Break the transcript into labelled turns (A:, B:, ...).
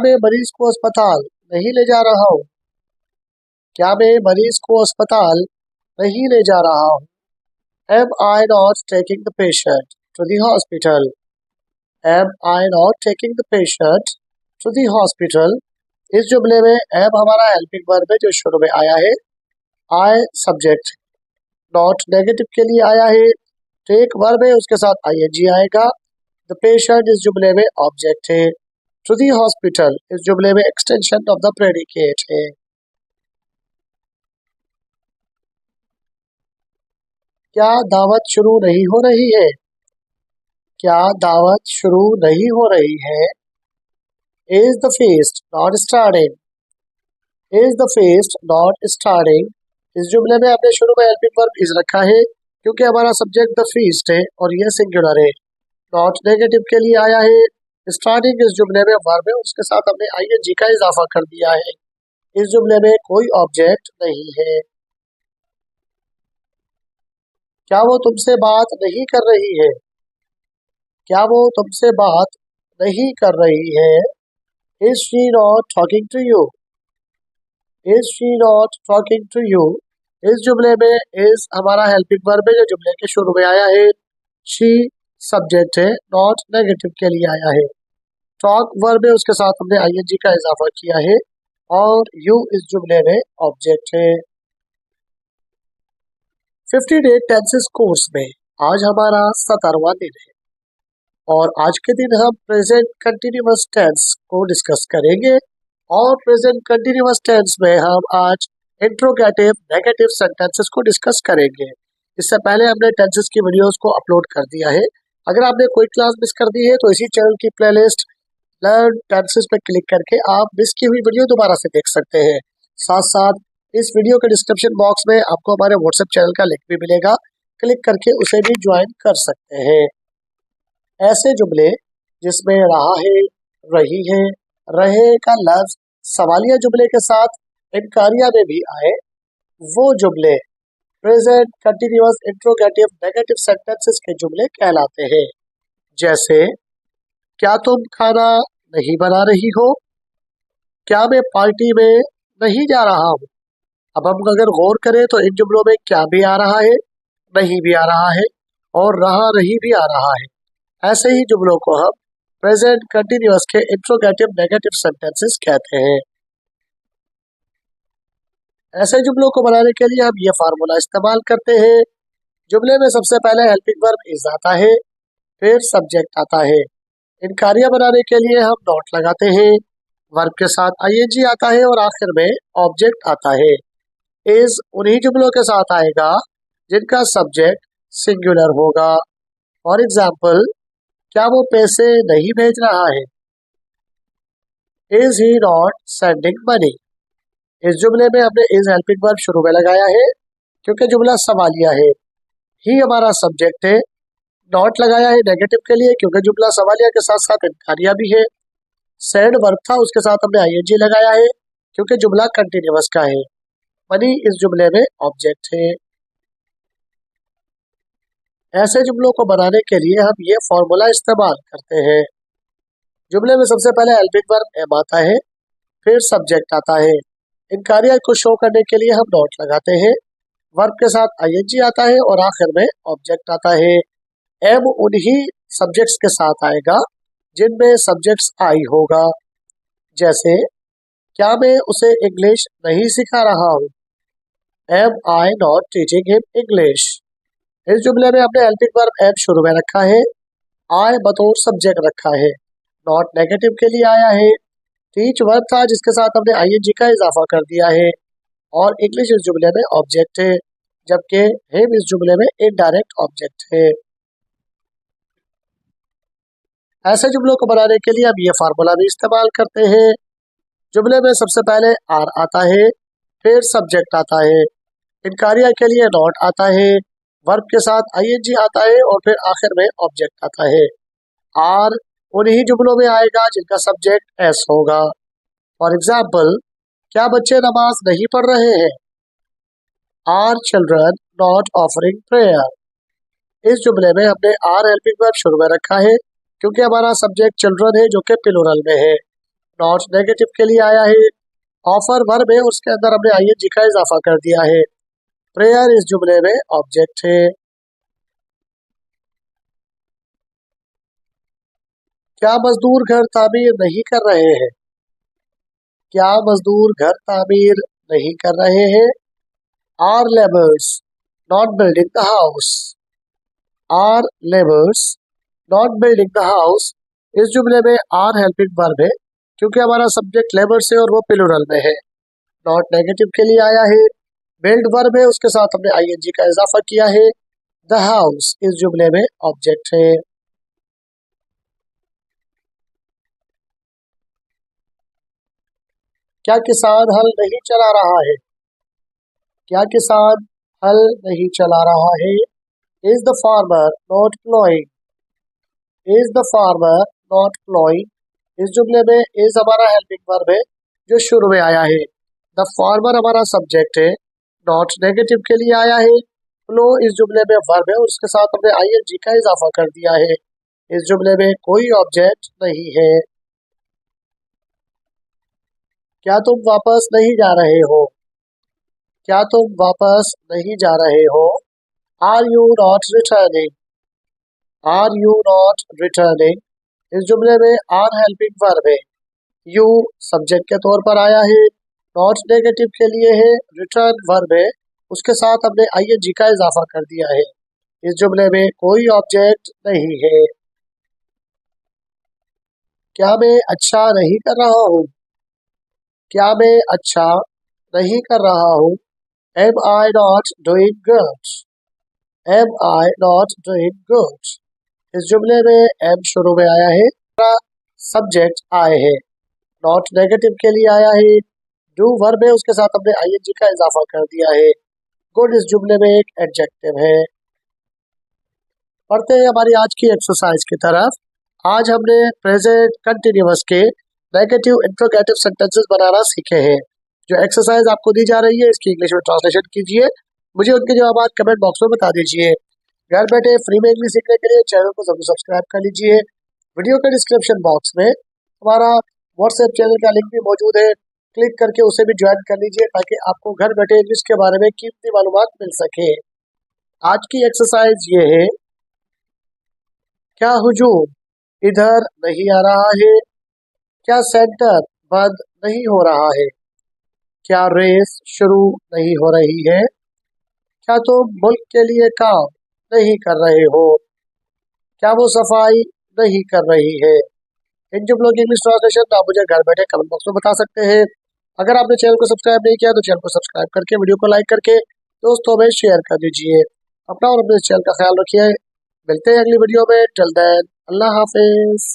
A: मैं मरीज को अस्पताल नहीं ले जा रहा हूँ? क्या मैं मरीज को अस्पताल नहीं ले जा रहा हूँ? Am I not taking the patient to the hospital? Am I not taking the patient to the hospital? इस जुमले में am हमारा हेल्पिंग वर्ब है जो शुरू में आया है। I सब्जेक्ट, नॉट नेगेटिव के लिए आया है। टेक वर्ब है, उसके साथ ing आएगा। द पेशेंट इस जुमले में ऑब्जेक्ट है। टू दी हॉस्पिटल इस जुमले में एक्सटेंशन ऑफ द प्रेडिकेट है। क्या दावत शुरू नहीं हो रही है? क्या दावत शुरू नहीं हो रही है? Is the feast not starting? Is the feast not starting इस जुमले में हमने शुरू में हेल्पिंग वर्ब इज रखा है क्योंकि हमारा सब्जेक्ट द feast है और यह सिंगुलर है। नॉट नेगेटिव के लिए आया है। स्टार्टिंग इस जुमले में वर्ब है, उसके साथ हमने ing का इजाफा कर दिया है। इस जुमले में कोई ऑब्जेक्ट नहीं है। क्या वो तुमसे बात नहीं कर रही है? क्या वो तुमसे बात नहीं कर रही है? Is she not talking to you? Is she not talking to you? इस जुमले में is हमारा हेल्पिंग वर्ब है जो जुमले के शुरू में आया है। she सब्जेक्ट है, नॉट नेगेटिव के लिए आया है। टॉक वर्ब है, उसके साथ हमने ing का इजाफा किया है और you इस जुमले में ऑब्जेक्ट है। 50 डे टेंसेस कोर्स में आज हमारा 17वां दिन है और आज के दिन हम प्रेजेंट कंटिन्यूअस टेंस को डिस्कस करेंगे। और प्रेजेंट कंटिन्यूअस टेंस में हम आज इंट्रोगेटिव नेगेटिव सेंटेंसेस को डिस्कस करेंगे। इससे पहले हमने टेंसेस की वीडियोस को अपलोड कर दिया है। अगर आपने कोई क्लास मिस कर दी है तो इसी चैनल की प्लेलिस्ट लर्न टेंसेस पे क्लिक करके आप मिस की हुई वीडियो दोबारा से देख सकते हैं। साथ साथ इस वीडियो के डिस्क्रिप्शन बॉक्स में आपको हमारे व्हाट्सएप चैनल का लिंक भी मिलेगा, क्लिक करके उसे भी ज्वाइन कर सकते हैं। ऐसे जुमले जिसमें रहा है, रही है, रहे का लफ्ज सवालिया जुमले के साथ इनकारिया में भी आए, वो जुमले present continuous interrogative negative sentences के जुमले कहलाते हैं। जैसे क्या तुम खाना नहीं बना रही हो? क्या मैं पार्टी में नहीं जा रहा हूँ? अब हम अगर गौर करें तो इन जुमलों में क्या भी आ रहा है, नहीं भी आ रहा है और रहा रही भी आ रहा है। ऐसे ही जुमलों को हम प्रेजेंट कंटिन्यूअस के इंट्रोगेटिव नेगेटिव सेंटेंसेस कहते हैं। ऐसे जुमलों को बनाने के लिए हम ये फार्मूला इस्तेमाल करते हैं। जुमले में सबसे पहले हेल्पिंग वर्ब इज आता है, फिर सब्जेक्ट आता है। इनकारिया बनाने के लिए हम नॉट लगाते हैं, वर्ब के साथ ing आता है और आखिर में ऑब्जेक्ट आता है। इज उन्हीं जुमलों के साथ आएगा जिनका सब्जेक्ट सिंगुलर होगा। फॉर एग्जाम्पल, क्या वो पैसे नहीं भेज रहा है? Is he not sending money? इस जुमले में हमने इज हेल्पिंग वर्ब शुरू में लगाया है क्योंकि जुमला सवालिया है। ही हमारा सब्जेक्ट है। नॉट लगाया है नेगेटिव के लिए क्योंकि जुमला सवालिया के साथ साथ इनकारिया भी है। सेंड वर्ब था, उसके साथ हमने ing लगाया है क्योंकि जुमला कंटिन्यूअस का है। मनी इस जुमले में ऑब्जेक्ट है। ऐसे जुमलों को बनाने के लिए हम ये फॉर्मूला इस्तेमाल करते हैं। जुमले में सबसे पहले हेल्पिंग वर्ब एम आता है, फिर सब्जेक्ट आता है। इनकारिया को शो करने के लिए हम नॉट लगाते हैं, वर्ब के साथ ing आता है और आखिर में ऑब्जेक्ट आता है। एम उन्हीं सब्जेक्ट्स के साथ आएगा जिनमें सब्जेक्ट्स आई होगा। जैसे क्या मैं उसे इंग्लिश नहीं सिखा रहा हूँ? Am I not teaching him English? इस जुमले में हमने हेल्पिंग वर्ब एम शुरू में रखा है, आई बतौर सब्जेक्ट रखा है, नॉट नेगेटिव के लिए आया है। टीच वर्ब था जिसके साथ हमने ing का इजाफा कर दिया है और इंग्लिश इस जुमले में ऑब्जेक्ट है, जबकि हिम इस जुमले में इनडायरेक्ट ऑब्जेक्ट है। ऐसे जुमलों को बनाने के लिए हम ये फार्मूला भी इस्तेमाल करते हैं। जुमले में सबसे पहले आर आता है, फिर सब्जेक्ट आता है। इनकारिया के लिए नॉट आता है, वर्ब के साथ ing आता है और फिर आखिर में ऑब्जेक्ट आता है। आर उन्हीं जुमलों में आएगा जिनका सब्जेक्ट एस होगा। फॉर एग्जाम्पल, क्या बच्चे नमाज नहीं पढ़ रहे हैं? Are children not offering prayer? इस जुमले में हमने आर हेल्पिंग वर्ब शुरू में रखा है क्योंकि हमारा सब्जेक्ट चिल्ड्रन है जो कि प्लूरल में है। नॉट नेगेटिव के लिए आया है। ऑफर वर्ब है, उसके अंदर हमने आईएनजी का इजाफा कर दिया है। प्रेयर इस जुमले में ऑब्जेक्ट है। क्या मजदूर घर तामीर नहीं कर रहे हैं? क्या मजदूर घर तामीर नहीं कर रहे हैं? Are labours not building the house. Are labours not building the house, इस जुमले में आर हेल्पिंग वर्ब है, क्योंकि हमारा सब्जेक्ट लेबर्स है और वो प्लूरल में है। नॉट नेगेटिव के लिए आया है। बिल्ड वर्ब है, उसके साथ हमने आईएनजी का इजाफा किया है। द हाउस इस जुमले में ऑब्जेक्ट है। क्या किसान हल नहीं चला रहा है? क्या किसान हल नहीं चला रहा है? Is the farmer not ploughing. Is the farmer not ploughing, इस जुमले में इज हमारा हेल्पिंग वर्ब है जो शुरू में आया है। द फार्मर हमारा सब्जेक्ट है। नॉट नेगेटिव के लिए आया है। प्लो इस जुमले में वर्ब है और उसके साथ हमने आईएनजी का इजाफा कर दिया है। इस जुमले में कोई ऑब्जेक्ट नहीं है। क्या तुम वापस नहीं जा रहे हो? क्या तुम वापस नहीं जा रहे हो? Are you not returning. Are you not returning, इस जुमले में आर हेल्पिंग वर्ब है। यू सब्जेक्ट के तौर पर आया है। नॉट नेगेटिव के लिए है। रिटर्न वर्ब है, उसके साथ हमने आईएनजी का इजाफा कर दिया है। इस जुमले में कोई ऑब्जेक्ट नहीं है। क्या मैं अच्छा नहीं कर रहा हूँ? क्या मैं अच्छा नहीं कर रहा हूँ? Am I not doing good. Am I not doing good, इस जुमले में एम शुरू में आया है, सब्जेक्ट आए हैं। नॉट नेगेटिव के लिए आया है। डू वर्ब है, उसके साथ हमने आईएनजी का इजाफा कर दिया है। गुड इस जुमले में एक एडजेक्टिव है। पढ़ते हैं हमारी आज की एक्सरसाइज की तरफ। आज हमने प्रेजेंट कंटिन्यूअस के नेगेटिव इंट्रोगेटिव सेंटेंसेस बनाना सीखे हैं। जो एक्सरसाइज आपको दी जा रही है इसकी इंग्लिश में ट्रांसलेशन कीजिए, मुझे उनके जवाब कमेंट बॉक्स में बता दीजिए। घर बैठे फ्री में इंग्लिश सीखने के लिए चैनल को जरूर सब्सक्राइब कर लीजिए। वीडियो के डिस्क्रिप्शन बॉक्स में हमारा व्हाट्सएप चैनल का लिंक भी मौजूद है, क्लिक करके उसे भी ज्वाइन कर लीजिए ताकि आपको घर बैठे इंग्लिश के बारे में कीमती मालूमात मिल सके। आज की एक्सरसाइज ये है, क्या हुजूम इधर नहीं आ रहा है? क्या सेंटर बंद नहीं हो रहा है? क्या रेस शुरू नहीं हो रही है? क्या तुम मुल्क के लिए काम नहीं कर रहे हो? क्या वो सफाई नहीं कर रही है? इन जुमलों की इंग्लिश ट्रांसलेशन आप मुझे घर बैठे कमेंट बॉक्स में बता सकते हैं। अगर आपने चैनल को सब्सक्राइब नहीं किया तो चैनल को सब्सक्राइब करके वीडियो को लाइक करके दोस्तों में शेयर कर दीजिए। अपना और अपने चैनल का ख्याल रखिए। मिलते हैं अगली वीडियो में। टिल देन अल्लाह हाफिज।